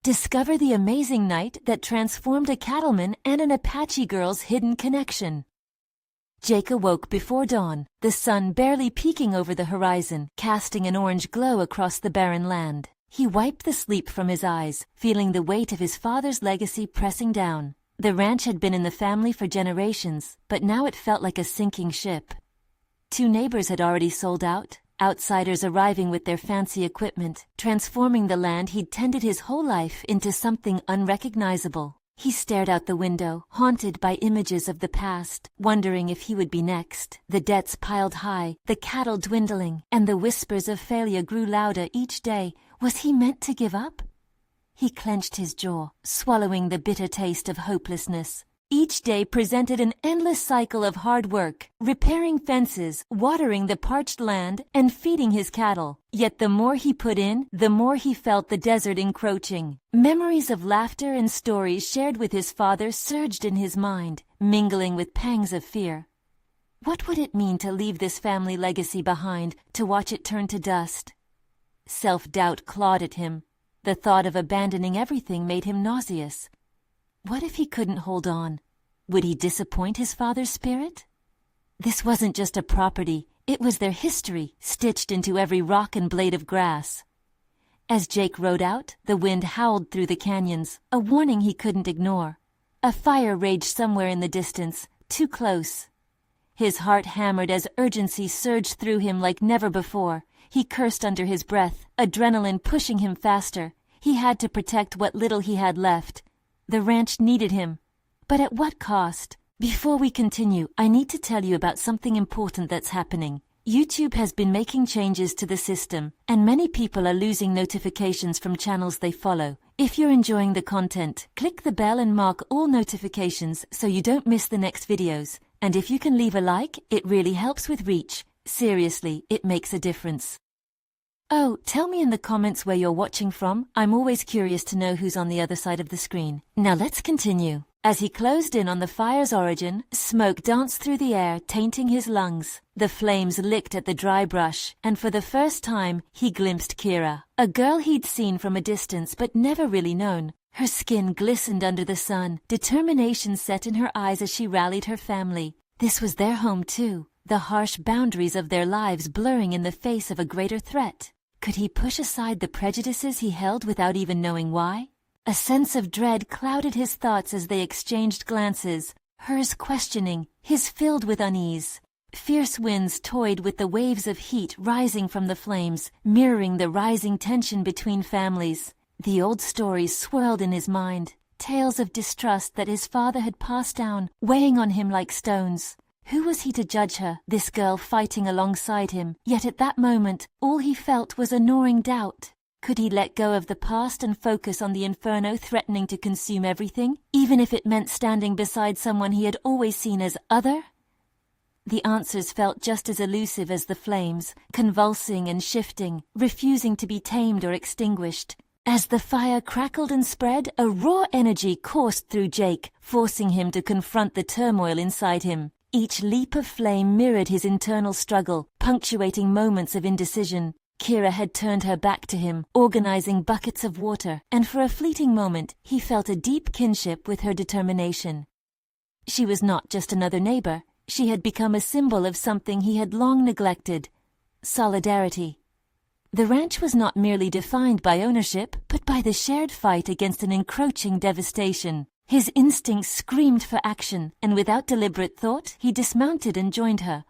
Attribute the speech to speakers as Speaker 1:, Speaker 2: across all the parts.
Speaker 1: Discover the amazing night that transformed a cattleman and an Apache girl's hidden connection. Jake awoke before dawn, the sun barely peeking over the horizon, casting an orange glow across the barren land. He wiped the sleep from his eyes, feeling the weight of his father's legacy pressing down. The ranch had been in the family for generations, but now it felt like a sinking ship. 2 neighbors had already sold out, outsiders arriving with their fancy equipment, transforming the land he'd tended his whole life into something unrecognizable. He stared out the window, haunted by images of the past, wondering if he would be next. The debts piled high, the cattle dwindling, and the whispers of failure grew louder each day. Was he meant to give up? He clenched his jaw, swallowing the bitter taste of hopelessness. Each day presented an endless cycle of hard work, repairing fences, watering the parched land, and feeding his cattle. Yet the more he put in, the more he felt the desert encroaching. Memories of laughter and stories shared with his father surged in his mind, mingling with pangs of fear. What would it mean to leave this family legacy behind, to watch it turn to dust? Self-doubt clawed at him. The thought of abandoning everything made him nauseous. What if he couldn't hold on? Would he disappoint his father's spirit? This wasn't just a property, it was their history, stitched into every rock and blade of grass. As Jake rode out, the wind howled through the canyons, a warning he couldn't ignore. A fire raged somewhere in the distance, too close. His heart hammered as urgency surged through him like never before. He cursed under his breath, adrenaline pushing him faster. He had to protect what little he had left. The ranch needed him. But at what cost? Before we continue, I need to tell you about something important that's happening. YouTube has been making changes to the system, and many people are losing notifications from channels they follow. If you're enjoying the content, click the bell and mark all notifications so you don't miss the next videos. And if you can leave a like, it really helps with reach. Seriously, it makes a difference. Oh, tell me in the comments where you're watching from. I'm always curious to know who's on the other side of the screen. Now let's continue. As he closed in on the fire's origin, smoke danced through the air, tainting his lungs. The flames licked at the dry brush, and for the first time, he glimpsed Kiera, a girl he'd seen from a distance but never really known. Her skin glistened under the sun, determination set in her eyes as she rallied her family. This was their home too, the harsh boundaries of their lives blurring in the face of a greater threat. Could he push aside the prejudices he held without even knowing why? A sense of dread clouded his thoughts as they exchanged glances, hers questioning, his filled with unease. Fierce winds toyed with the waves of heat rising from the flames, mirroring the rising tension between families. The old stories swirled in his mind, tales of distrust that his father had passed down, weighing on him like stones. Who was he to judge her, this girl fighting alongside him? Yet at that moment, all he felt was a gnawing doubt. Could he let go of the past and focus on the inferno threatening to consume everything, even if it meant standing beside someone he had always seen as other? The answers felt just as elusive as the flames, convulsing and shifting, refusing to be tamed or extinguished. As the fire crackled and spread, a raw energy coursed through Jake, forcing him to confront the turmoil inside him. Each leap of flame mirrored his internal struggle, punctuating moments of indecision. Kiera had turned her back to him, organizing buckets of water, and for a fleeting moment, he felt a deep kinship with her determination. She was not just another neighbor. She had become a symbol of something he had long neglected: solidarity. The ranch was not merely defined by ownership, but by the shared fight against an encroaching devastation. His instincts screamed for action, and without deliberate thought, he dismounted and joined her.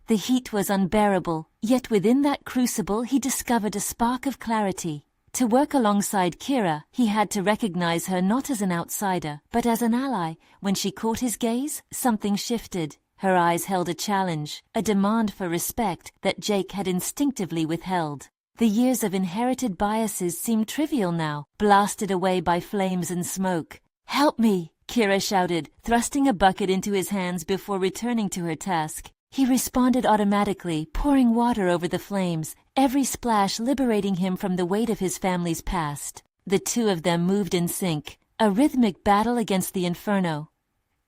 Speaker 1: The heat was unbearable, yet within that crucible he discovered a spark of clarity. To work alongside Kiera, he had to recognize her not as an outsider, but as an ally. When she caught his gaze, something shifted. Her eyes held a challenge, a demand for respect that Jake had instinctively withheld. The years of inherited biases seemed trivial now, blasted away by flames and smoke. "Help me!" Kiera shouted, thrusting a bucket into his hands before returning to her task. He responded automatically, pouring water over the flames, every splash liberating him from the weight of his family's past. The two of them moved in sync, a rhythmic battle against the inferno.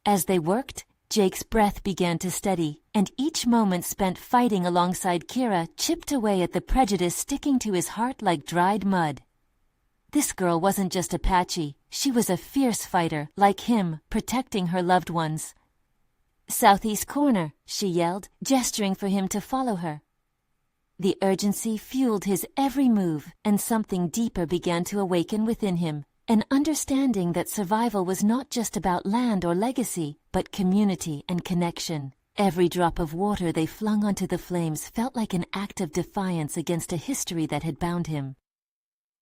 Speaker 1: As they worked, Jake's breath began to steady, and each moment spent fighting alongside Kiera chipped away at the prejudice sticking to his heart like dried mud. This girl wasn't just Apache, she was a fierce fighter, like him, protecting her loved ones. "Southeast corner," she yelled, gesturing for him to follow her. The urgency fueled his every move, and something deeper began to awaken within him. An understanding that survival was not just about land or legacy, but community and connection. Every drop of water they flung onto the flames felt like an act of defiance against a history that had bound him.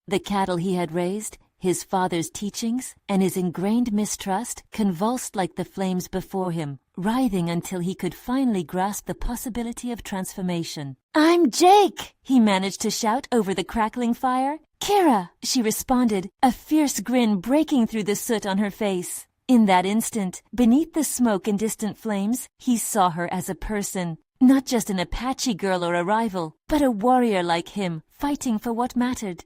Speaker 1: The cattle he had raised, his father's teachings, and his ingrained mistrust convulsed like the flames before him, writhing until he could finally grasp the possibility of transformation. "I'm Jake!" he managed to shout over the crackling fire. "Kiera!" she responded, a fierce grin breaking through the soot on her face. In that instant, beneath the smoke and distant flames, he saw her as a person. Not just an Apache girl or a rival, but a warrior like him, fighting for what mattered.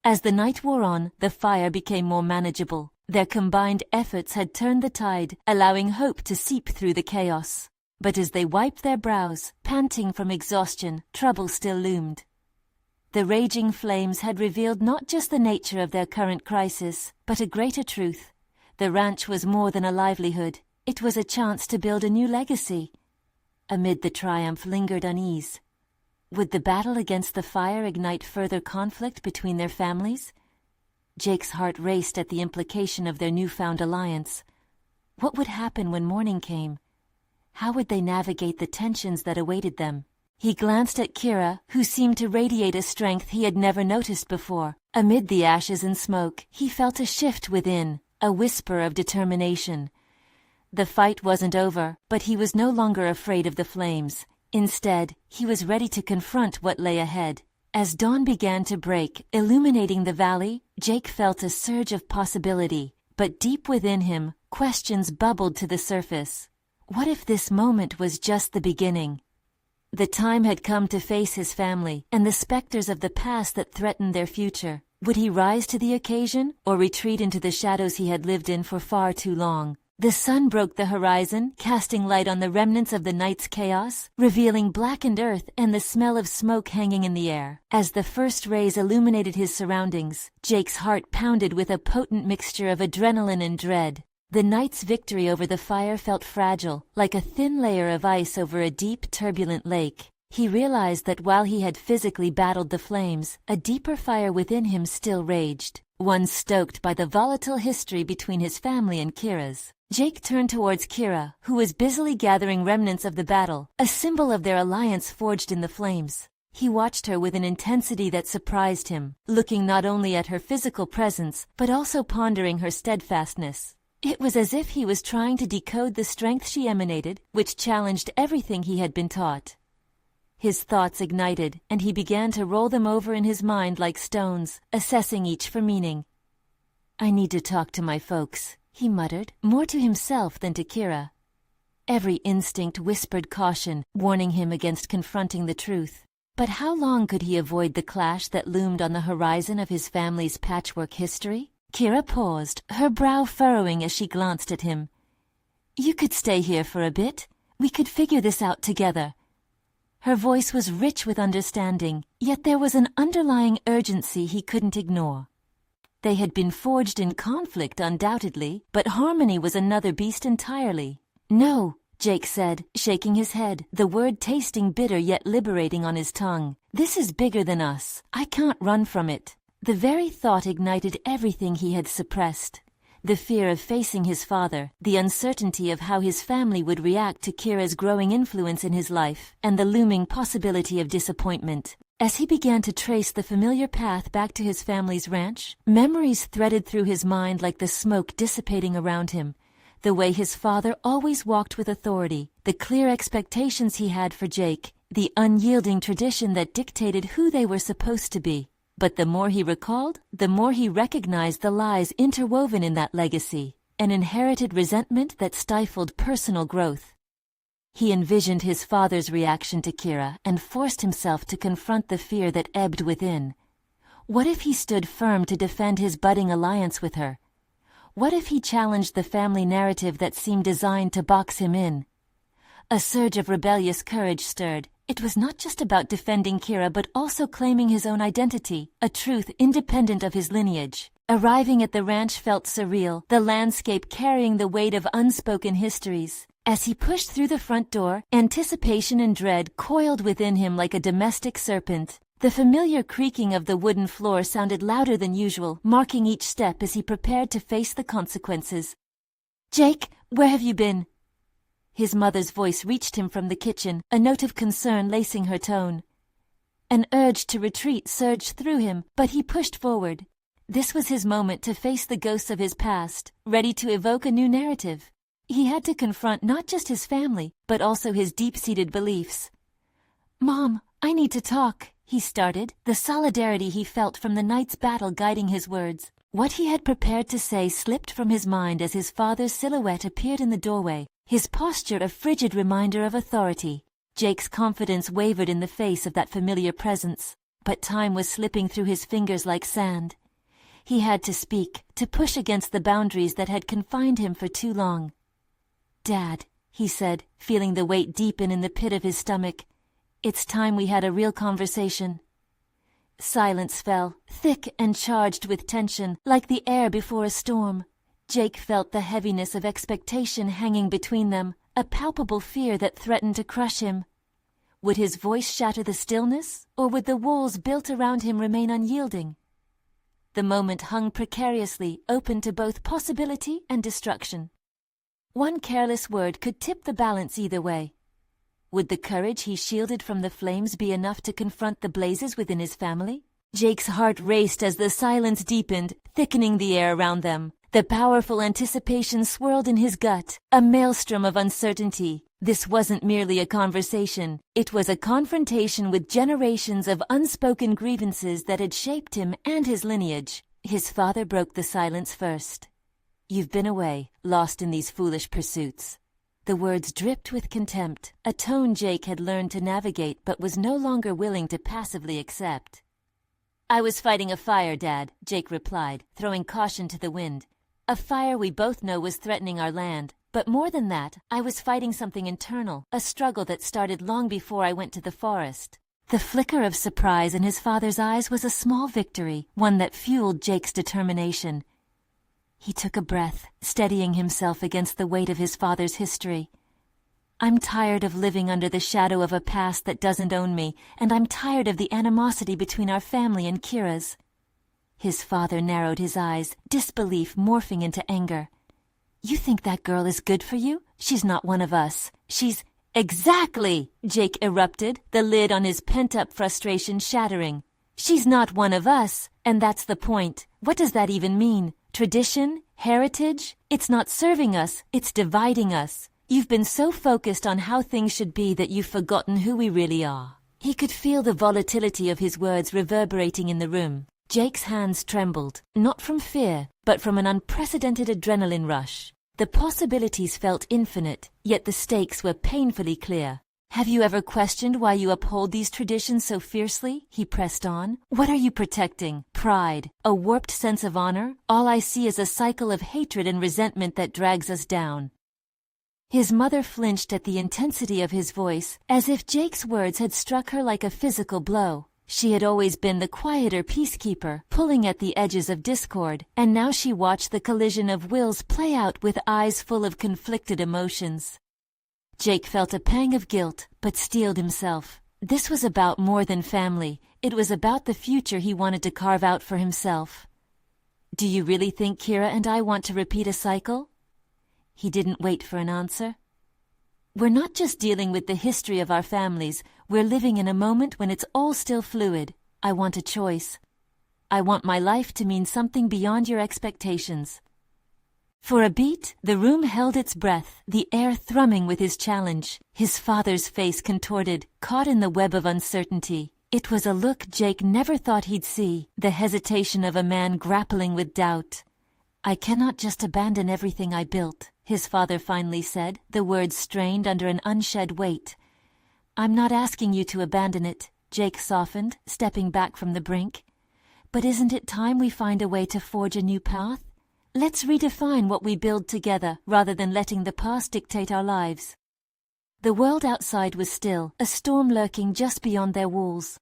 Speaker 1: As the night wore on, the fire became more manageable. Their combined efforts had turned the tide, allowing hope to seep through the chaos. But as they wiped their brows, panting from exhaustion, trouble still loomed. The raging flames had revealed not just the nature of their current crisis, but a greater truth. The ranch was more than a livelihood. It was a chance to build a new legacy. Amid the triumph lingered unease. Would the battle against the fire ignite further conflict between their families? Jake's heart raced at the implication of their newfound alliance. What would happen when morning came? How would they navigate the tensions that awaited them? He glanced at Kiera, who seemed to radiate a strength he had never noticed before. Amid the ashes and smoke, he felt a shift within, a whisper of determination. The fight wasn't over, but he was no longer afraid of the flames. Instead, he was ready to confront what lay ahead. As dawn began to break, illuminating the valley, Jake felt a surge of possibility. But deep within him, questions bubbled to the surface. What if this moment was just the beginning? The time had come to face his family and the specters of the past that threatened their future. Would he rise to the occasion, or retreat into the shadows he had lived in for far too long? The sun broke the horizon, casting light on the remnants of the night's chaos, revealing blackened earth and the smell of smoke hanging in the air. As the first rays illuminated his surroundings, Jake's heart pounded with a potent mixture of adrenaline and dread. The night's victory over the fire felt fragile, like a thin layer of ice over a deep, turbulent lake. He realized that while he had physically battled the flames, a deeper fire within him still raged, one stoked by the volatile history between his family and Kiera's. Jake turned towards Kiera, who was busily gathering remnants of the battle, a symbol of their alliance forged in the flames. He watched her with an intensity that surprised him, looking not only at her physical presence, but also pondering her steadfastness. It was as if he was trying to decode the strength she emanated, which challenged everything he had been taught. His thoughts ignited, and he began to roll them over in his mind like stones, assessing each for meaning. "I need to talk to my folks," he muttered, more to himself than to Kiera. Every instinct whispered caution, warning him against confronting the truth. But how long could he avoid the clash that loomed on the horizon of his family's patchwork history? Kiera paused, her brow furrowing as she glanced at him. "You could stay here for a bit. We could figure this out together." Her voice was rich with understanding, yet there was an underlying urgency he couldn't ignore. They had been forged in conflict, undoubtedly, but harmony was another beast entirely. "No," Jake said, shaking his head, the word tasting bitter yet liberating on his tongue. "This is bigger than us. I can't run from it." The very thought ignited everything he had suppressed. The fear of facing his father, the uncertainty of how his family would react to Kiera's growing influence in his life, and the looming possibility of disappointment. As he began to trace the familiar path back to his family's ranch, memories threaded through his mind like the smoke dissipating around him. The way his father always walked with authority, the clear expectations he had for Jake, the unyielding tradition that dictated who they were supposed to be. But the more he recalled, the more he recognized the lies interwoven in that legacy, an inherited resentment that stifled personal growth. He envisioned his father's reaction to Kiera and forced himself to confront the fear that ebbed within. What if he stood firm to defend his budding alliance with her? What if he challenged the family narrative that seemed designed to box him in? A surge of rebellious courage stirred, It was not just about defending Kiera but also claiming his own identity, a truth independent of his lineage. Arriving at the ranch felt surreal, the landscape carrying the weight of unspoken histories. As he pushed through the front door, anticipation and dread coiled within him like a domestic serpent. The familiar creaking of the wooden floor sounded louder than usual, marking each step as he prepared to face the consequences. "Jake, where have you been?" His mother's voice reached him from the kitchen, a note of concern lacing her tone. An urge to retreat surged through him, but he pushed forward. This was his moment to face the ghosts of his past, ready to evoke a new narrative. He had to confront not just his family, but also his deep-seated beliefs. "Mom, I need to talk," he started, the solidarity he felt from the night's battle guiding his words. What he had prepared to say slipped from his mind as his father's silhouette appeared in the doorway, his posture a frigid reminder of authority. Jake's confidence wavered in the face of that familiar presence, but time was slipping through his fingers like sand. He had to speak, to push against the boundaries that had confined him for too long. "Dad," he said, feeling the weight deepen in the pit of his stomach, "it's time we had a real conversation." Silence fell, thick and charged with tension, like the air before a storm. Jake felt the heaviness of expectation hanging between them, a palpable fear that threatened to crush him. Would his voice shatter the stillness, or would the walls built around him remain unyielding? The moment hung precariously, open to both possibility and destruction. One careless word could tip the balance either way. Would the courage he shielded from the flames be enough to confront the blazes within his family? Jake's heart raced as the silence deepened, thickening the air around them. The powerful anticipation swirled in his gut, a maelstrom of uncertainty. This wasn't merely a conversation. It was a confrontation with generations of unspoken grievances that had shaped him and his lineage. His father broke the silence first. "You've been away, lost in these foolish pursuits." The words dripped with contempt, a tone Jake had learned to navigate but was no longer willing to passively accept. "I was fighting a fire, Dad," Jake replied, throwing caution to the wind. "A fire we both know was threatening our land. But more than that, I was fighting something internal, a struggle that started long before I went to the forest." The flicker of surprise in his father's eyes was a small victory, one that fueled Jake's determination. He took a breath, steadying himself against the weight of his father's history. "I'm tired of living under the shadow of a past that doesn't own me, and I'm tired of the animosity between our family and Kiera's." His father narrowed his eyes, disbelief morphing into anger. "You think that girl is good for you? She's not one of us. She's—" "Exactly!" Jake erupted, the lid on his pent-up frustration shattering. "She's not one of us, and that's the point. What does that even mean? Tradition? Heritage? It's not serving us, it's dividing us. You've been so focused on how things should be that you've forgotten who we really are." He could feel the volatility of his words reverberating in the room. Jake's hands trembled, not from fear, but from an unprecedented adrenaline rush. The possibilities felt infinite, yet the stakes were painfully clear. "Have you ever questioned why you uphold these traditions so fiercely?" he pressed on. "What are you protecting? Pride? A warped sense of honor? All I see is a cycle of hatred and resentment that drags us down." His mother flinched at the intensity of his voice, as if Jake's words had struck her like a physical blow. She had always been the quieter peacekeeper, pulling at the edges of discord, and now she watched the collision of wills play out with eyes full of conflicted emotions. Jake felt a pang of guilt, but steeled himself. This was about more than family. It was about the future he wanted to carve out for himself. "Do you really think Kiera and I want to repeat a cycle?" He didn't wait for an answer. "We're not just dealing with the history of our families, we're living in a moment when it's all still fluid. I want a choice. I want my life to mean something beyond your expectations." For a beat, the room held its breath, the air thrumming with his challenge. His father's face contorted, caught in the web of uncertainty. It was a look Jake never thought he'd see, the hesitation of a man grappling with doubt. "I cannot just abandon everything I built," his father finally said, the words strained under an unshed weight. "I'm not asking you to abandon it," Jake softened, stepping back from the brink. "But isn't it time we find a way to forge a new path? Let's redefine what we build together rather than letting the past dictate our lives." The world outside was still, a storm lurking just beyond their walls.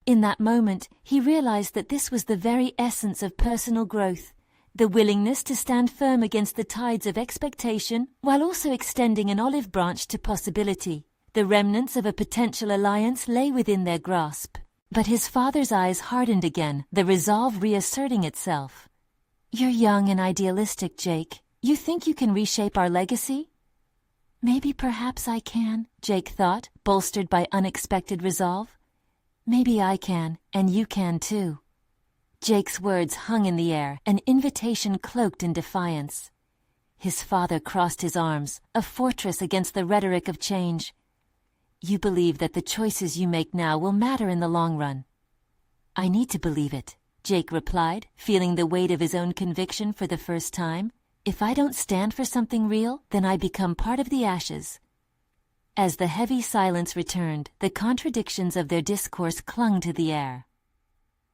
Speaker 1: In that moment, he realized that this was the very essence of personal growth, the willingness to stand firm against the tides of expectation while also extending an olive branch to possibility. The remnants of a potential alliance lay within their grasp. But his father's eyes hardened again, the resolve reasserting itself. "You're young and idealistic, Jake. You think you can reshape our legacy?" "Maybe perhaps I can," Jake thought, bolstered by unexpected resolve. "Maybe I can, and you can too." Jake's words hung in the air, an invitation cloaked in defiance. His father crossed his arms, a fortress against the rhetoric of change. "You believe that the choices you make now will matter in the long run." "I need to believe it," Jake replied, feeling the weight of his own conviction for the first time. "If I don't stand for something real, then I become part of the ashes." As the heavy silence returned, the contradictions of their discourse clung to the air.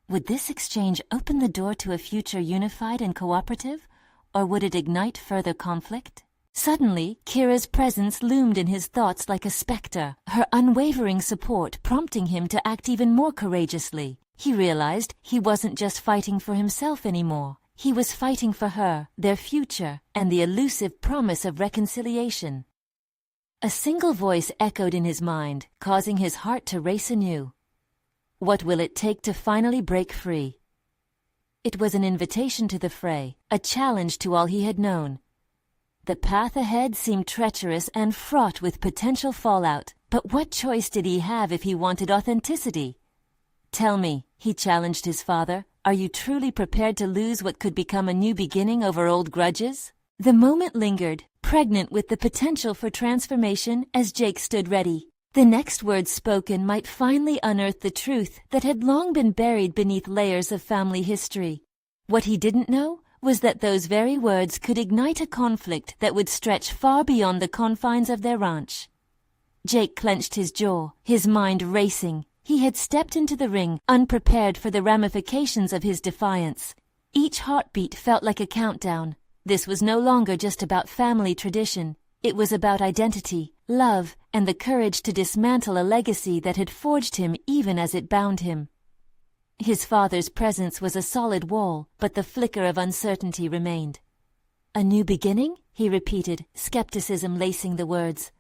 Speaker 1: Would this exchange open the door to a future unified and cooperative, or would it ignite further conflict? Suddenly, Kiera's presence loomed in his thoughts like a specter, her unwavering support prompting him to act even more courageously. He realized he wasn't just fighting for himself anymore. He was fighting for her, their future, and the elusive promise of reconciliation. A single voice echoed in his mind, causing his heart to race anew. What will it take to finally break free? It was an invitation to the fray, a challenge to all he had known. The path ahead seemed treacherous and fraught with potential fallout, but what choice did he have if he wanted authenticity? "Tell me," he challenged his father, "are you truly prepared to lose what could become a new beginning over old grudges?" The moment lingered, pregnant with the potential for transformation as Jake stood ready. The next words spoken might finally unearth the truth that had long been buried beneath layers of family history. What he didn't know was that those very words could ignite a conflict that would stretch far beyond the confines of their ranch. Jake clenched his jaw, his mind racing. He had stepped into the ring, unprepared for the ramifications of his defiance. Each heartbeat felt like a countdown. This was no longer just about family tradition. It was about identity, love, and the courage to dismantle a legacy that had forged him even as it bound him. His father's presence was a solid wall, but the flicker of uncertainty remained. "A new beginning?" he repeated, skepticism lacing the words.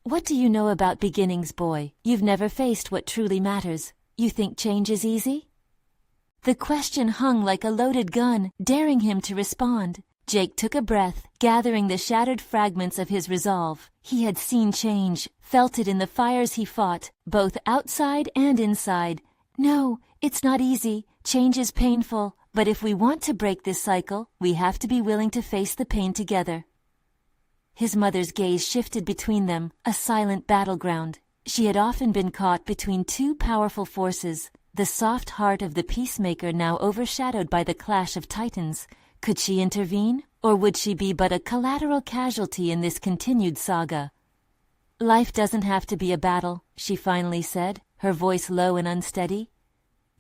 Speaker 1: "What do you know about beginnings, boy? You've never faced what truly matters. You think change is easy?" The question hung like a loaded gun, daring him to respond. Jake took a breath, gathering the shattered fragments of his resolve. He had seen change, felt it in the fires he fought, both outside and inside. "No, it's not easy. Change is painful. But if we want to break this cycle, we have to be willing to face the pain together." His mother's gaze shifted between them, a silent battleground. She had often been caught between two powerful forces, the soft heart of the peacemaker now overshadowed by the clash of titans. Could she intervene, or would she be but a collateral casualty in this continued saga? "Life doesn't have to be a battle," she finally said, her voice low and unsteady.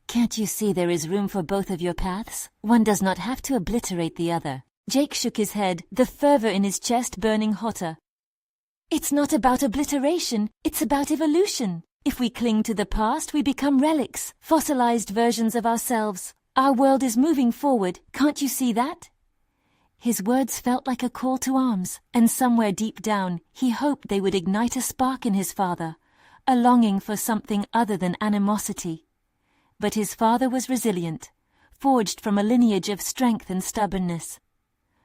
Speaker 1: "Can't you see there is room for both of your paths? One does not have to obliterate the other." Jake shook his head, the fervor in his chest burning hotter. "It's not about obliteration, it's about evolution. If we cling to the past, we become relics, fossilized versions of ourselves. Our world is moving forward, can't you see that?" His words felt like a call to arms, and somewhere deep down, he hoped they would ignite a spark in his father, a longing for something other than animosity. But his father was resilient, forged from a lineage of strength and stubbornness.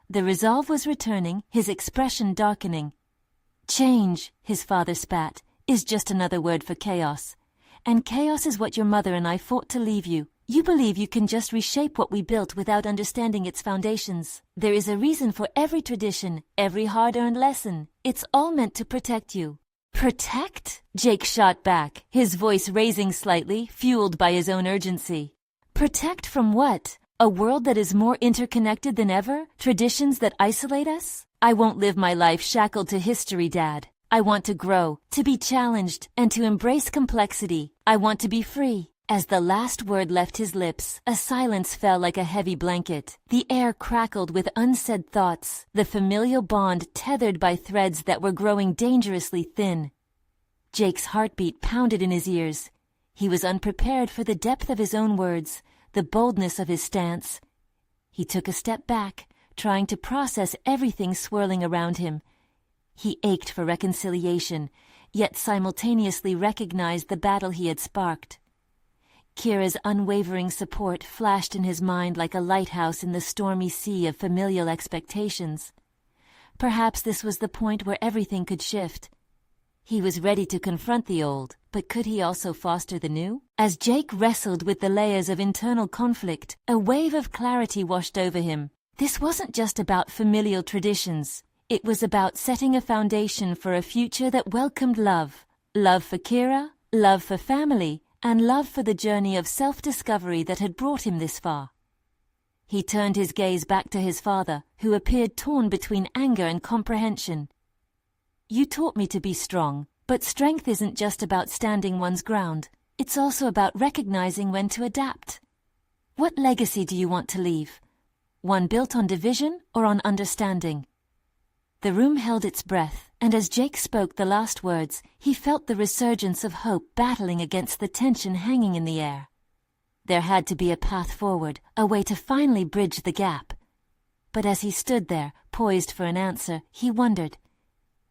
Speaker 1: The resolve was returning, his expression darkening. "Change," his father spat, "is just another word for chaos. And chaos is what your mother and I fought to leave you. You believe you can just reshape what we built without understanding its foundations. There is a reason for every tradition, every hard-earned lesson. It's all meant to protect you." "Protect?" Jake shot back, his voice raising slightly, fueled by his own urgency. "Protect from what? A world that is more interconnected than ever? Traditions that isolate us? I won't live my life shackled to history, Dad. I want to grow, to be challenged, and to embrace complexity. I want to be free." As the last word left his lips, a silence fell like a heavy blanket. The air crackled with unsaid thoughts, the familial bond tethered by threads that were growing dangerously thin. Jake's heartbeat pounded in his ears. He was unprepared for the depth of his own words, the boldness of his stance. He took a step back, trying to process everything swirling around him. He ached for reconciliation, yet simultaneously recognized the battle he had sparked. Kiera's unwavering support flashed in his mind like a lighthouse in the stormy sea of familial expectations. Perhaps this was the point where everything could shift. He was ready to confront the old, but could he also foster the new? As Jake wrestled with the layers of internal conflict, a wave of clarity washed over him. This wasn't just about familial traditions. It was about setting a foundation for a future that welcomed love. Love for Kiera, love for family, and love for the journey of self-discovery that had brought him this far. He turned his gaze back to his father, who appeared torn between anger and comprehension. "You taught me to be strong, but strength isn't just about standing one's ground. It's also about recognizing when to adapt. What legacy do you want to leave? One built on division or on understanding?" The room held its breath, and as Jake spoke the last words, he felt the resurgence of hope battling against the tension hanging in the air. There had to be a path forward, a way to finally bridge the gap. But as he stood there, poised for an answer, he wondered,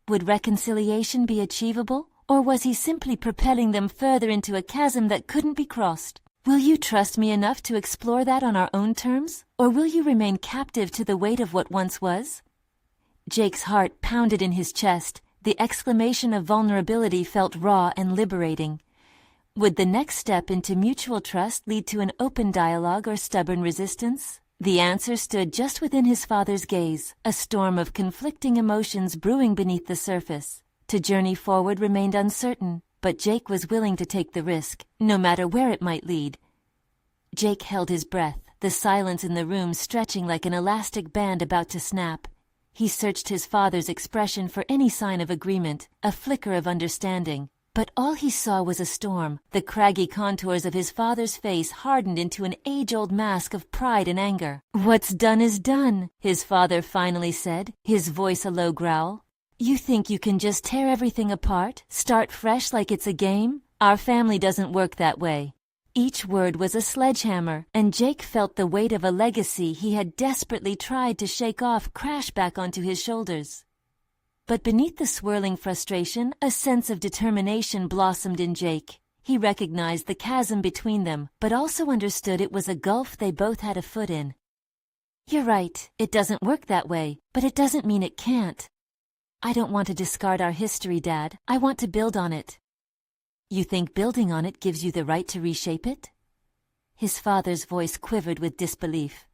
Speaker 1: would reconciliation be achievable, or was he simply propelling them further into a chasm that couldn't be crossed? "Will you trust me enough to explore that on our own terms, or will you remain captive to the weight of what once was?" Jake's heart pounded in his chest. The exclamation of vulnerability felt raw and liberating. Would the next step into mutual trust lead to an open dialogue or stubborn resistance? The answer stood just within his father's gaze, a storm of conflicting emotions brewing beneath the surface. To journey forward remained uncertain, but Jake was willing to take the risk, no matter where it might lead. Jake held his breath, the silence in the room stretching like an elastic band about to snap. He searched his father's expression for any sign of agreement, a flicker of understanding. But all he saw was a storm. The craggy contours of his father's face hardened into an age-old mask of pride and anger. "What's done is done," his father finally said, his voice a low growl. "You think you can just tear everything apart, start fresh like it's a game? Our family doesn't work that way." Each word was a sledgehammer, and Jake felt the weight of a legacy he had desperately tried to shake off crash back onto his shoulders. But beneath the swirling frustration, a sense of determination blossomed in Jake. He recognized the chasm between them, but also understood it was a gulf they both had a foot in. "You're right, it doesn't work that way, but it doesn't mean it can't. I don't want to discard our history, Dad. I want to build on it." "You think building on it gives you the right to reshape it?" His father's voice quivered with disbelief.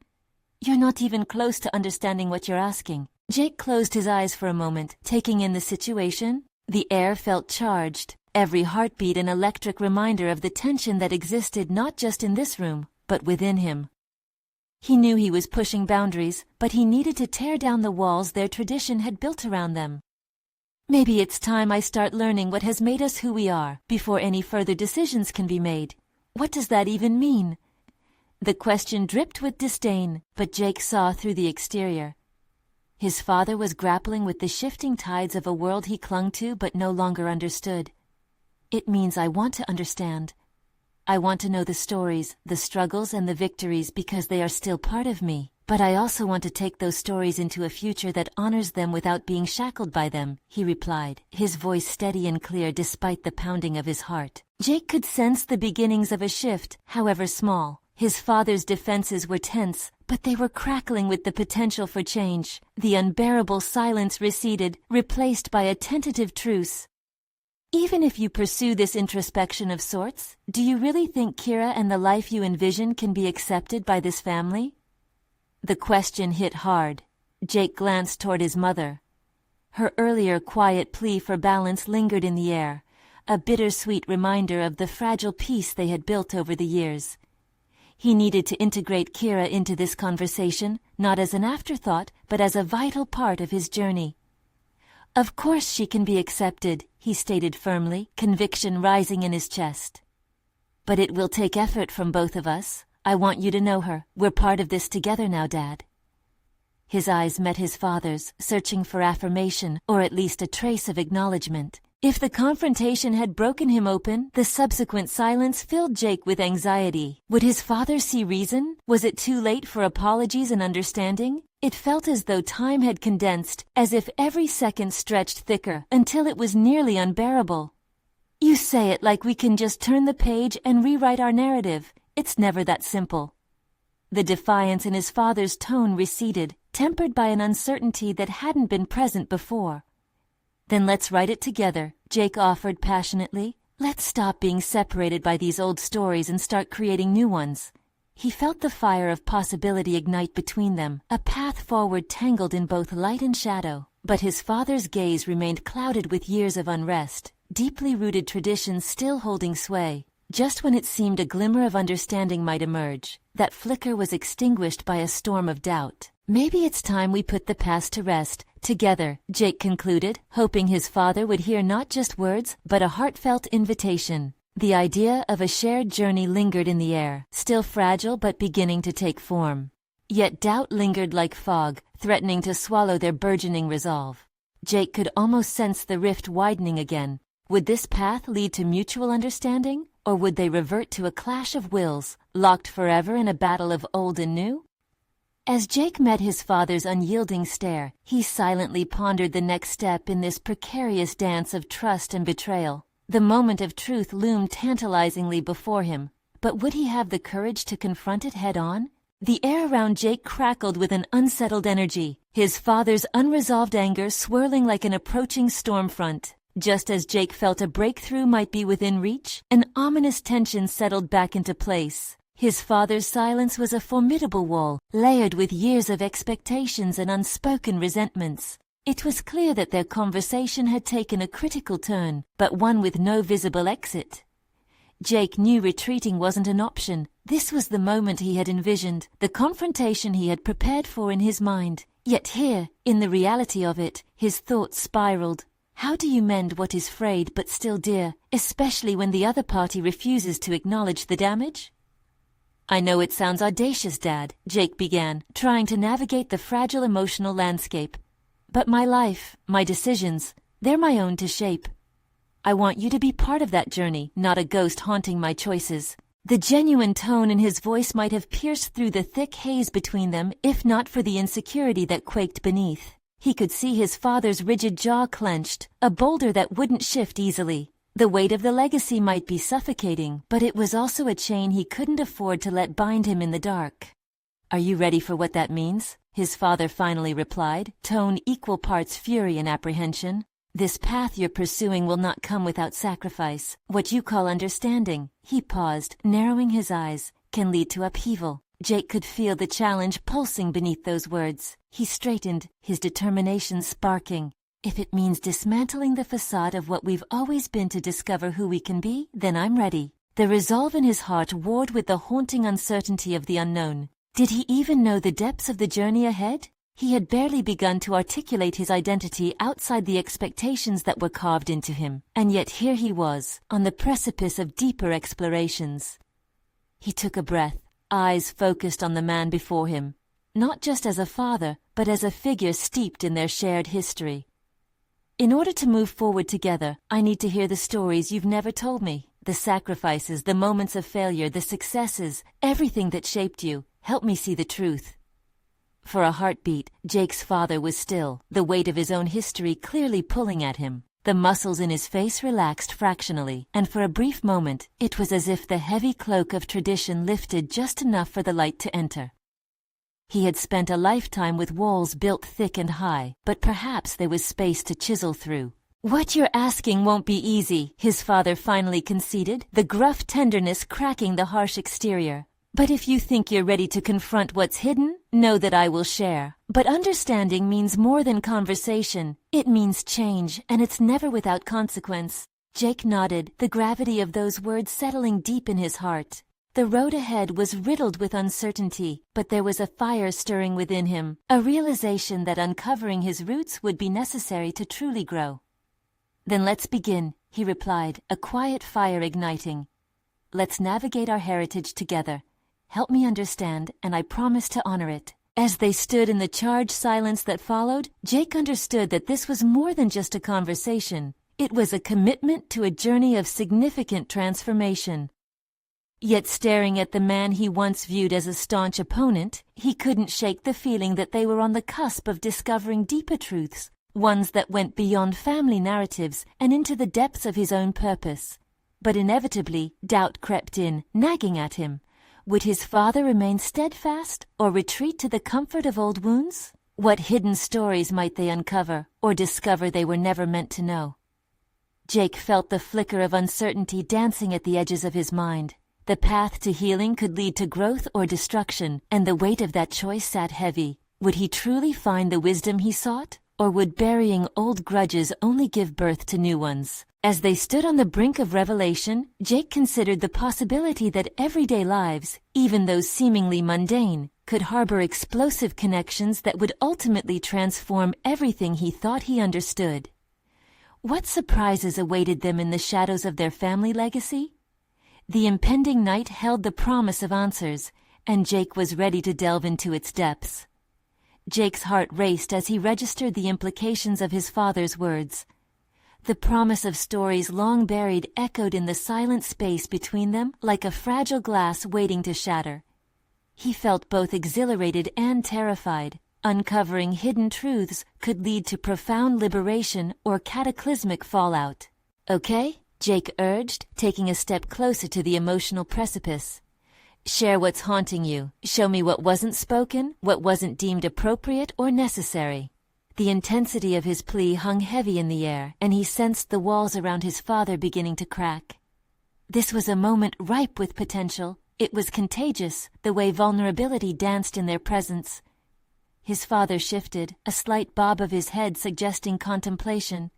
Speaker 1: "You're not even close to understanding what you're asking." Jake closed his eyes for a moment, taking in the situation. The air felt charged, every heartbeat an electric reminder of the tension that existed not just in this room, but within him. He knew he was pushing boundaries, but he needed to tear down the walls their tradition had built around them. "Maybe it's time I start learning what has made us who we are, before any further decisions can be made. What does that even mean?" The question dripped with disdain, but Jake saw through the exterior. His father was grappling with the shifting tides of a world he clung to but no longer understood. "It means I want to understand. I want to know the stories, the struggles and the victories because they are still part of me. But I also want to take those stories into a future that honors them without being shackled by them," he replied, his voice steady and clear despite the pounding of his heart. Jake could sense the beginnings of a shift, however small. His father's defenses were tense, but they were crackling with the potential for change. The unbearable silence receded, replaced by a tentative truce. "Even if you pursue this introspection of sorts, do you really think Kiera and the life you envision can be accepted by this family?" The question hit hard. Jake glanced toward his mother. Her earlier quiet plea for balance lingered in the air, a bittersweet reminder of the fragile peace they had built over the years. He needed to integrate Kiera into this conversation, not as an afterthought, but as a vital part of his journey. "Of course she can be accepted," he stated firmly, conviction rising in his chest. "But it will take effort from both of us. I want you to know her. We're part of this together now, Dad." His eyes met his father's, searching for affirmation, or at least a trace of acknowledgement. If the confrontation had broken him open, the subsequent silence filled Jake with anxiety. Would his father see reason? Was it too late for apologies and understanding? It felt as though time had condensed, as if every second stretched thicker, until it was nearly unbearable. You say it like we can just turn the page and rewrite our narrative. It's never that simple. The defiance in his father's tone receded, tempered by an uncertainty that hadn't been present before. Then let's write it together, Jake offered passionately. Let's stop being separated by these old stories and start creating new ones. He felt the fire of possibility ignite between them, a path forward tangled in both light and shadow. But his father's gaze remained clouded with years of unrest, deeply rooted traditions still holding sway. Just when it seemed a glimmer of understanding might emerge, that flicker was extinguished by a storm of doubt. Maybe it's time we put the past to rest, together, Jake concluded, hoping his father would hear not just words, but a heartfelt invitation. The idea of a shared journey lingered in the air, still fragile but beginning to take form. Yet doubt lingered like fog, threatening to swallow their burgeoning resolve. Jake could almost sense the rift widening again. Would this path lead to mutual understanding, or would they revert to a clash of wills, locked forever in a battle of old and new? As Jake met his father's unyielding stare, he silently pondered the next step in this precarious dance of trust and betrayal. The moment of truth loomed tantalizingly before him, but would he have the courage to confront it head-on? The air around Jake crackled with an unsettled energy, his father's unresolved anger swirling like an approaching storm front. Just as Jake felt a breakthrough might be within reach, an ominous tension settled back into place. His father's silence was a formidable wall, layered with years of expectations and unspoken resentments. It was clear that their conversation had taken a critical turn, but one with no visible exit. Jake knew retreating wasn't an option. This was the moment he had envisioned, the confrontation he had prepared for in his mind. Yet here, in the reality of it, his thoughts spiraled. How do you mend what is frayed but still dear, especially when the other party refuses to acknowledge the damage? I know it sounds audacious, Dad, Jake began, trying to navigate the fragile emotional landscape. But my life, my decisions, they're my own to shape. I want you to be part of that journey, not a ghost haunting my choices. The genuine tone in his voice might have pierced through the thick haze between them, if not for the insecurity that quaked beneath. He could see his father's rigid jaw clenched, a boulder that wouldn't shift easily. The weight of the legacy might be suffocating, but it was also a chain he couldn't afford to let bind him in the dark. Are you ready for what that means? His father finally replied, tone equal parts fury and apprehension. This path you're pursuing will not come without sacrifice. What you call understanding, he paused, narrowing his eyes, can lead to upheaval. Jake could feel the challenge pulsing beneath those words. He straightened, his determination sparking. If it means dismantling the facade of what we've always been to discover who we can be, then I'm ready. The resolve in his heart warred with the haunting uncertainty of the unknown. Did he even know the depths of the journey ahead? He had barely begun to articulate his identity outside the expectations that were carved into him. And yet here he was, on the precipice of deeper explorations. He took a breath, eyes focused on the man before him, not just as a father, but as a figure steeped in their shared history. In order to move forward together, I need to hear the stories you've never told me. The sacrifices, the moments of failure, the successes, everything that shaped you. Help me see the truth. For a heartbeat, Jake's father was still, the weight of his own history clearly pulling at him. The muscles in his face relaxed fractionally, and for a brief moment, it was as if the heavy cloak of tradition lifted just enough for the light to enter. He had spent a lifetime with walls built thick and high, but perhaps there was space to chisel through. What you're asking won't be easy, his father finally conceded, the gruff tenderness cracking the harsh exterior. But if you think you're ready to confront what's hidden, know that I will share. But understanding means more than conversation. It means change, and it's never without consequence. Jake nodded, the gravity of those words settling deep in his heart. The road ahead was riddled with uncertainty, but there was a fire stirring within him, a realization that uncovering his roots would be necessary to truly grow. Then let's begin, he replied, a quiet fire igniting. Let's navigate our heritage together. Help me understand, and I promise to honor it. As they stood in the charged silence that followed, Jake understood that this was more than just a conversation. It was a commitment to a journey of significant transformation. Yet staring at the man he once viewed as a staunch opponent, he couldn't shake the feeling that they were on the cusp of discovering deeper truths, ones that went beyond family narratives and into the depths of his own purpose. But inevitably, doubt crept in, nagging at him. Would his father remain steadfast or retreat to the comfort of old wounds? What hidden stories might they uncover or discover they were never meant to know? Jake felt the flicker of uncertainty dancing at the edges of his mind. The path to healing could lead to growth or destruction, and the weight of that choice sat heavy. Would he truly find the wisdom he sought, or would burying old grudges only give birth to new ones? As they stood on the brink of revelation, Jake considered the possibility that everyday lives, even those seemingly mundane, could harbor explosive connections that would ultimately transform everything he thought he understood. What surprises awaited them in the shadows of their family legacy? The impending night held the promise of answers, and Jake was ready to delve into its depths. Jake's heart raced as he registered the implications of his father's words. The promise of stories long buried echoed in the silent space between them like a fragile glass waiting to shatter. He felt both exhilarated and terrified. Uncovering hidden truths could lead to profound liberation or cataclysmic fallout. "Okay?" Jake urged, taking a step closer to the emotional precipice. "Share what's haunting you. Show me what wasn't spoken, what wasn't deemed appropriate or necessary." The intensity of his plea hung heavy in the air, and he sensed the walls around his father beginning to crack. This was a moment ripe with potential. It was contagious, the way vulnerability danced in their presence. His father shifted, a slight bob of his head suggesting contemplation.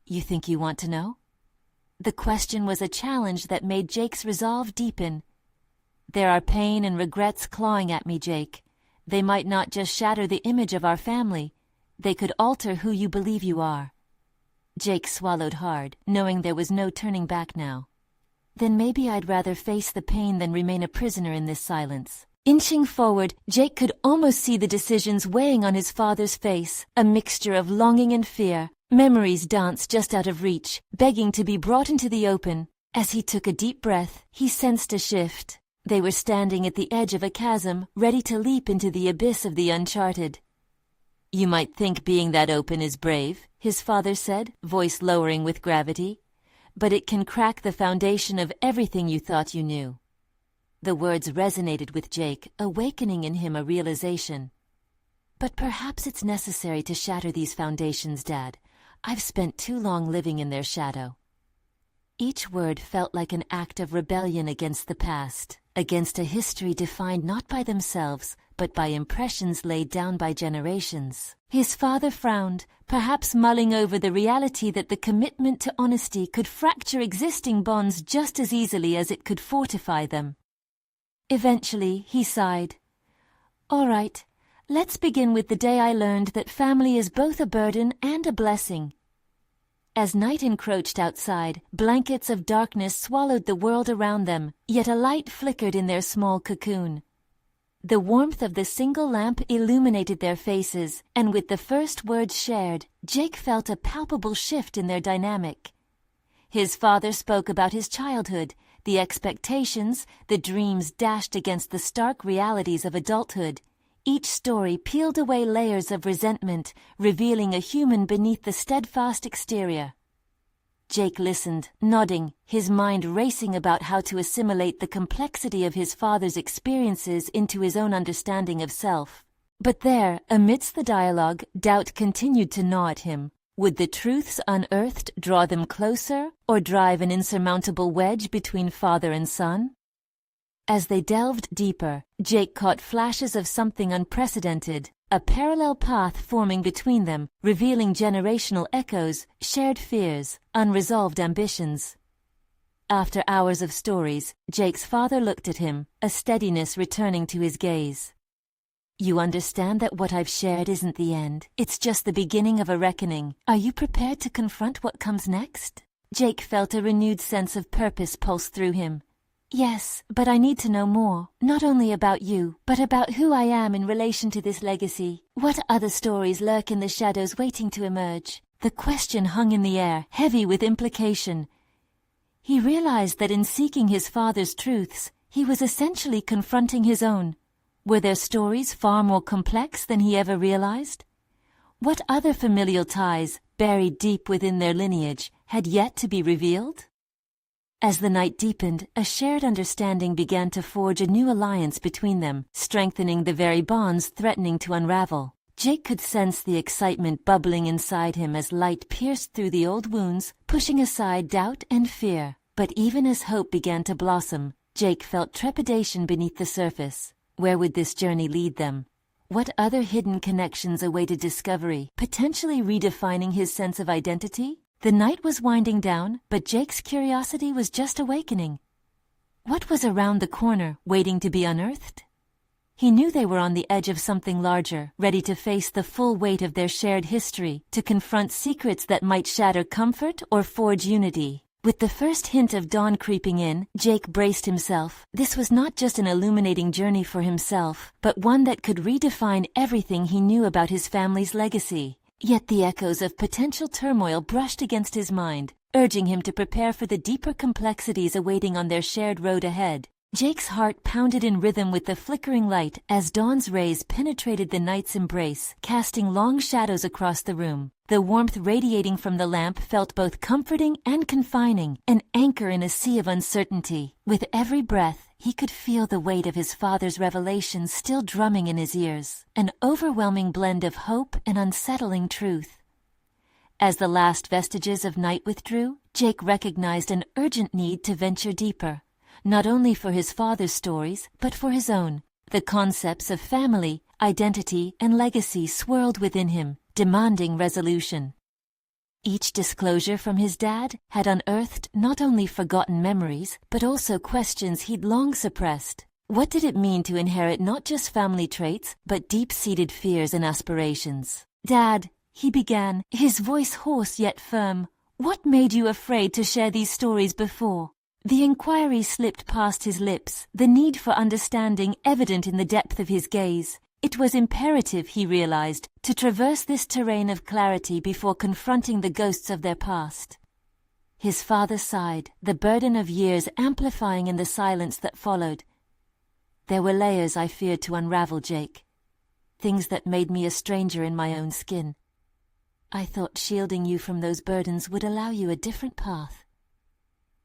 Speaker 1: "You think you want to know?" The question was a challenge that made Jake's resolve deepen. "There are pain and regrets clawing at me, Jake. They might not just shatter the image of our family. They could alter who you believe you are." Jake swallowed hard, knowing there was no turning back now. "Then maybe I'd rather face the pain than remain a prisoner in this silence." Inching forward, Jake could almost see the decisions weighing on his father's face, a mixture of longing and fear. Memories danced just out of reach, begging to be brought into the open. As he took a deep breath, he sensed a shift. They were standing at the edge of a chasm, ready to leap into the abyss of the uncharted. "You might think being that open is brave," his father said, voice lowering with gravity. "But it can crack the foundation of everything you thought you knew." The words resonated with Jake, awakening in him a realization. "But perhaps it's necessary to shatter these foundations, Dad. I've spent too long living in their shadow." Each word felt like an act of rebellion against the past, against a history defined not by themselves, but by impressions laid down by generations. His father frowned, perhaps mulling over the reality that the commitment to honesty could fracture existing bonds just as easily as it could fortify them. Eventually, he sighed. "All right. Let's begin with the day I learned that family is both a burden and a blessing." As night encroached outside, blankets of darkness swallowed the world around them, yet a light flickered in their small cocoon. The warmth of the single lamp illuminated their faces, and with the first words shared, Jake felt a palpable shift in their dynamic. His father spoke about his childhood, the expectations, the dreams dashed against the stark realities of adulthood. Each story peeled away layers of resentment, revealing a human beneath the steadfast exterior. Jake listened, nodding, his mind racing about how to assimilate the complexity of his father's experiences into his own understanding of self. But there, amidst the dialogue, doubt continued to gnaw at him. Would the truths unearthed draw them closer, or drive an insurmountable wedge between father and son? As they delved deeper, Jake caught flashes of something unprecedented, a parallel path forming between them, revealing generational echoes, shared fears, unresolved ambitions. After hours of stories, Jake's father looked at him, a steadiness returning to his gaze. "You understand that what I've shared isn't the end. It's just the beginning of a reckoning. Are you prepared to confront what comes next?" Jake felt a renewed sense of purpose pulse through him. "Yes, but I need to know more, not only about you, but about who I am in relation to this legacy. What other stories lurk in the shadows waiting to emerge? The question hung in the air, heavy with implication. He realized that in seeking his father's truths, he was essentially confronting his own. Were their stories far more complex than he ever realized? What other familial ties, buried deep within their lineage, had yet to be revealed? As the night deepened, a shared understanding began to forge a new alliance between them, strengthening the very bonds threatening to unravel. Jake could sense the excitement bubbling inside him as light pierced through the old wounds, pushing aside doubt and fear. But even as hope began to blossom, Jake felt trepidation beneath the surface. Where would this journey lead them? What other hidden connections awaited discovery, potentially redefining his sense of identity? The night was winding down, but Jake's curiosity was just awakening. What was around the corner, waiting to be unearthed? He knew they were on the edge of something larger, ready to face the full weight of their shared history, to confront secrets that might shatter comfort or forge unity. With the first hint of dawn creeping in, Jake braced himself. This was not just an illuminating journey for himself, but one that could redefine everything he knew about his family's legacy. Yet the echoes of potential turmoil brushed against his mind, urging him to prepare for the deeper complexities awaiting on their shared road ahead. Jake's heart pounded in rhythm with the flickering light as dawn's rays penetrated the night's embrace, casting long shadows across the room. The warmth radiating from the lamp felt both comforting and confining, an anchor in a sea of uncertainty. With every breath, he could feel the weight of his father's revelations still drumming in his ears, an overwhelming blend of hope and unsettling truth. As the last vestiges of night withdrew, Jake recognized an urgent need to venture deeper, not only for his father's stories, but for his own. The concepts of family, identity, and legacy swirled within him, demanding resolution. Each disclosure from his dad had unearthed not only forgotten memories, but also questions he'd long suppressed. What did it mean to inherit not just family traits, but deep-seated fears and aspirations? "Dad," he began, his voice hoarse yet firm, "what made you afraid to share these stories before?" The inquiry slipped past his lips, the need for understanding evident in the depth of his gaze. It was imperative, he realized, to traverse this terrain of clarity before confronting the ghosts of their past. His father sighed, the burden of years amplifying in the silence that followed. "There were layers I feared to unravel, Jake. Things that made me a stranger in my own skin. I thought shielding you from those burdens would allow you a different path."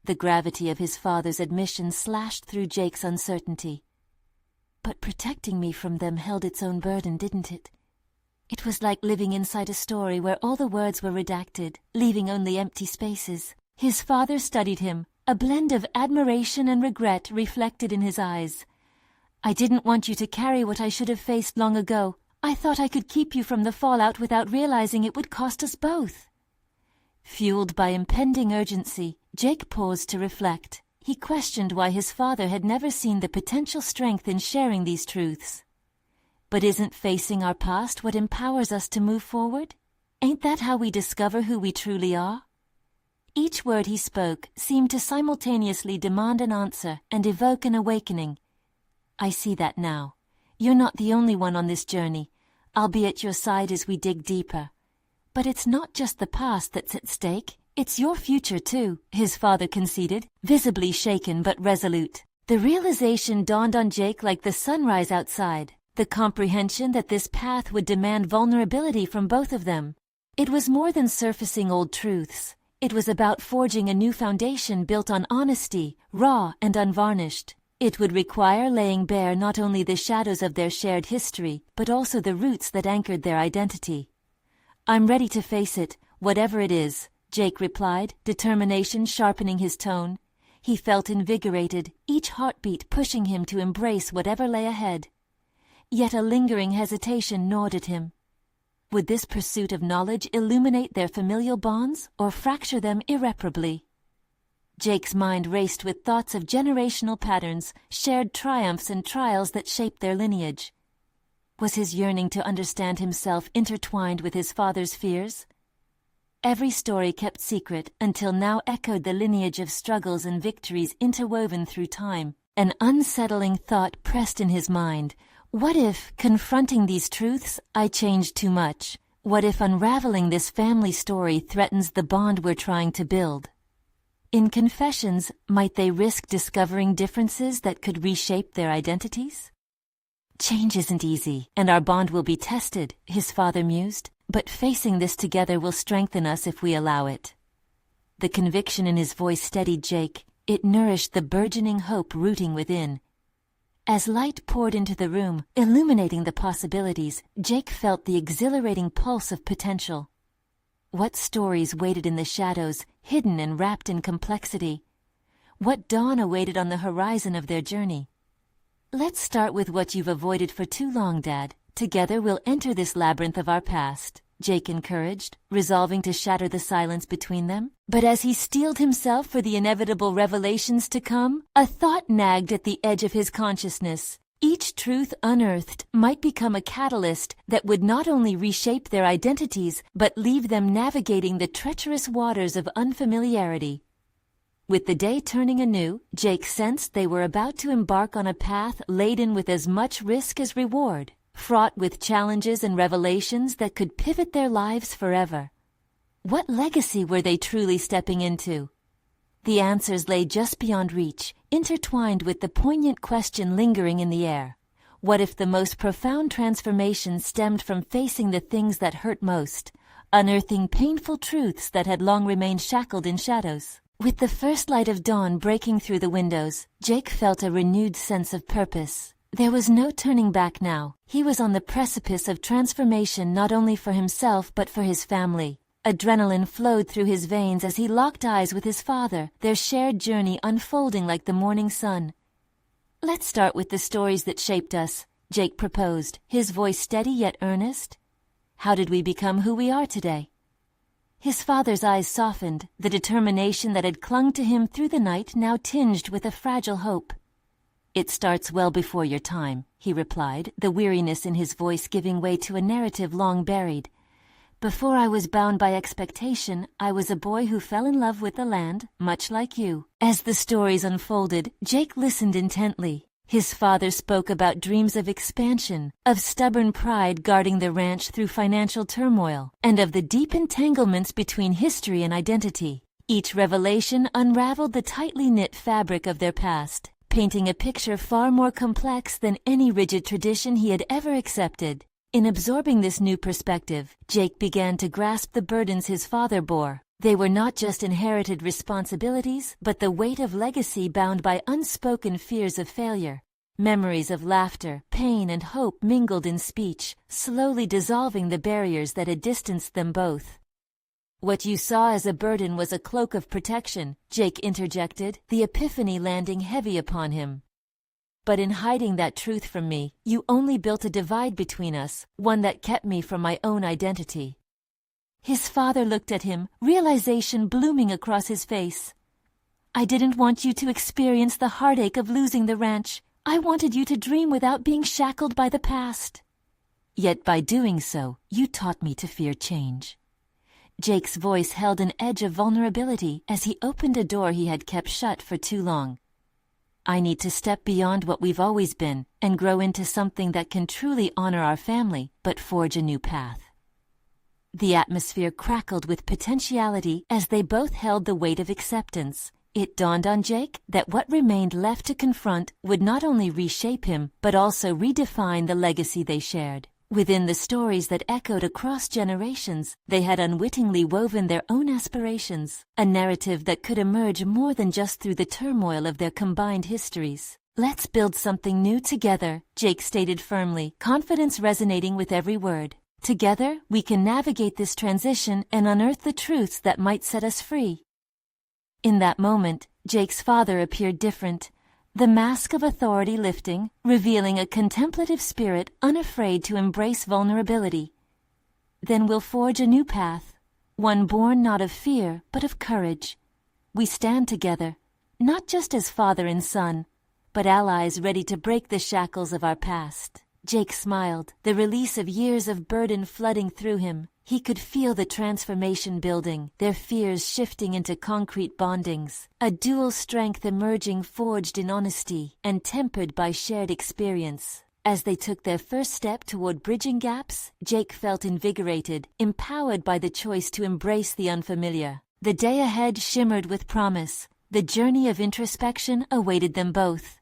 Speaker 1: The gravity of his father's admission slashed through Jake's uncertainty. "But protecting me from them held its own burden, didn't it? It was like living inside a story where all the words were redacted, leaving only empty spaces." His father studied him, a blend of admiration and regret reflected in his eyes. "I didn't want you to carry what I should have faced long ago. I thought I could keep you from the fallout without realizing it would cost us both." Fueled by impending urgency, Jake paused to reflect. He questioned why his father had never seen the potential strength in sharing these truths. But isn't facing our past what empowers us to move forward? Ain't that how we discover who we truly are? Each word he spoke seemed to simultaneously demand an answer and evoke an awakening. "I see that now. You're not the only one on this journey. I'll be at your side as we dig deeper. But it's not just the past that's at stake. It's your future too," his father conceded, visibly shaken but resolute. The realization dawned on Jake like the sunrise outside, the comprehension that this path would demand vulnerability from both of them. It was more than surfacing old truths. It was about forging a new foundation built on honesty, raw and unvarnished. It would require laying bare not only the shadows of their shared history, but also the roots that anchored their identity. "I'm ready to face it, whatever it is," Jake replied, determination sharpening his tone. He felt invigorated, each heartbeat pushing him to embrace whatever lay ahead. Yet a lingering hesitation gnawed at him. Would this pursuit of knowledge illuminate their familial bonds or fracture them irreparably? Jake's mind raced with thoughts of generational patterns, shared triumphs and trials that shaped their lineage. Was his yearning to understand himself intertwined with his father's fears? Every story kept secret until now echoed the lineage of struggles and victories interwoven through time. An unsettling thought pressed in his mind. What if, confronting these truths, I changed too much? What if unraveling this family story threatens the bond we're trying to build? In confessions, might they risk discovering differences that could reshape their identities? Change isn't easy, and our bond will be tested, his father mused, but facing this together will strengthen us if we allow it. The conviction in his voice steadied Jake. It nourished the burgeoning hope rooting within. As light poured into the room, illuminating the possibilities, Jake felt the exhilarating pulse of potential. What stories waited in the shadows, hidden and wrapped in complexity? What dawn awaited on the horizon of their journey? Let's start with what you've avoided for too long, Dad. Together we'll enter this labyrinth of our past, Jake encouraged, resolving to shatter the silence between them. But as he steeled himself for the inevitable revelations to come, a thought nagged at the edge of his consciousness. Each truth unearthed might become a catalyst that would not only reshape their identities, but leave them navigating the treacherous waters of unfamiliarity. With the day turning anew, Jake sensed they were about to embark on a path laden with as much risk as reward, fraught with challenges and revelations that could pivot their lives forever. What legacy were they truly stepping into? The answers lay just beyond reach, intertwined with the poignant question lingering in the air. What if the most profound transformation stemmed from facing the things that hurt most, unearthing painful truths that had long remained shackled in shadows? With the first light of dawn breaking through the windows, Jake felt a renewed sense of purpose. There was no turning back now. He was on the precipice of transformation not only for himself but for his family. Adrenaline flowed through his veins as he locked eyes with his father, their shared journey unfolding like the morning sun. "Let's start with the stories that shaped us," Jake proposed, his voice steady yet earnest. "How did we become who we are today?" His father's eyes softened, the determination that had clung to him through the night now tinged with a fragile hope. "It starts well before your time," he replied, the weariness in his voice giving way to a narrative long buried. "Before I was bound by expectation, I was a boy who fell in love with the land, much like you." As the stories unfolded, Jake listened intently. His father spoke about dreams of expansion, of stubborn pride guarding the ranch through financial turmoil, and of the deep entanglements between history and identity. Each revelation unraveled the tightly knit fabric of their past, painting a picture far more complex than any rigid tradition he had ever accepted. In absorbing this new perspective, Jake began to grasp the burdens his father bore. They were not just inherited responsibilities, but the weight of legacy bound by unspoken fears of failure. Memories of laughter, pain, and hope mingled in speech, slowly dissolving the barriers that had distanced them both. "What you saw as a burden was a cloak of protection," Jake interjected, the epiphany landing heavy upon him. "But in hiding that truth from me, you only built a divide between us, one that kept me from my own identity." His father looked at him, realization blooming across his face. "I didn't want you to experience the heartache of losing the ranch. I wanted you to dream without being shackled by the past. Yet by doing so, you taught me to fear change." Jake's voice held an edge of vulnerability as he opened a door he had kept shut for too long. "I need to step beyond what we've always been and grow into something that can truly honor our family, but forge a new path." The atmosphere crackled with potentiality as they both held the weight of acceptance. It dawned on Jake that what remained left to confront would not only reshape him, but also redefine the legacy they shared. Within the stories that echoed across generations, they had unwittingly woven their own aspirations, a narrative that could emerge more than just through the turmoil of their combined histories. "Let's build something new together," Jake stated firmly, confidence resonating with every word. "Together, we can navigate this transition and unearth the truths that might set us free." In that moment, Jake's father appeared different, the mask of authority lifting, revealing a contemplative spirit unafraid to embrace vulnerability. "Then we'll forge a new path, one born not of fear, but of courage. We stand together, not just as father and son, but allies ready to break the shackles of our past." Jake smiled, the release of years of burden flooding through him. He could feel the transformation building, their fears shifting into concrete bondings, a dual strength emerging forged in honesty and tempered by shared experience. As they took their first step toward bridging gaps, Jake felt invigorated, empowered by the choice to embrace the unfamiliar. The day ahead shimmered with promise. The journey of introspection awaited them both.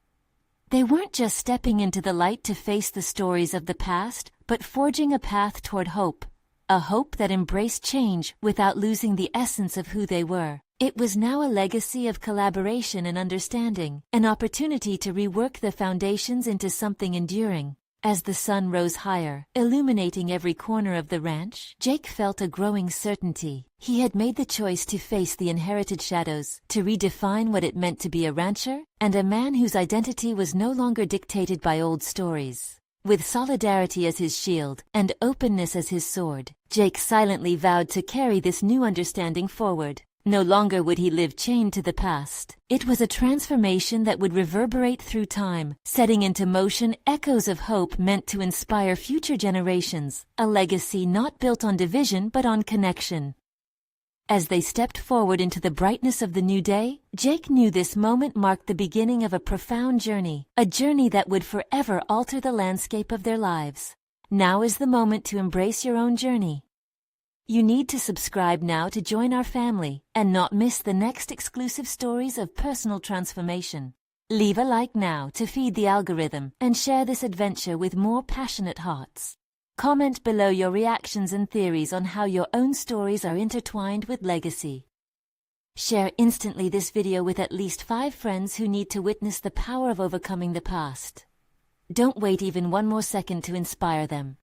Speaker 1: They weren't just stepping into the light to face the stories of the past, but forging a path toward hope. A hope that embraced change without losing the essence of who they were. It was now a legacy of collaboration and understanding, an opportunity to rework the foundations into something enduring. As the sun rose higher, illuminating every corner of the ranch, Jake felt a growing certainty. He had made the choice to face the inherited shadows, to redefine what it meant to be a rancher, and a man whose identity was no longer dictated by old stories. With solidarity as his shield, and openness as his sword, Jake silently vowed to carry this new understanding forward. No longer would he live chained to the past. It was a transformation that would reverberate through time, setting into motion echoes of hope meant to inspire future generations, a legacy not built on division but on connection. As they stepped forward into the brightness of the new day, Jake knew this moment marked the beginning of a profound journey, a journey that would forever alter the landscape of their lives. Now is the moment to embrace your own journey. You need to subscribe now to join our family and not miss the next exclusive stories of personal transformation. Leave a like now to feed the algorithm and share this adventure with more passionate hearts. Comment below your reactions and theories on how your own stories are intertwined with legacy. Share instantly this video with at least 5 friends who need to witness the power of overcoming the past. Don't wait even one more second to inspire them.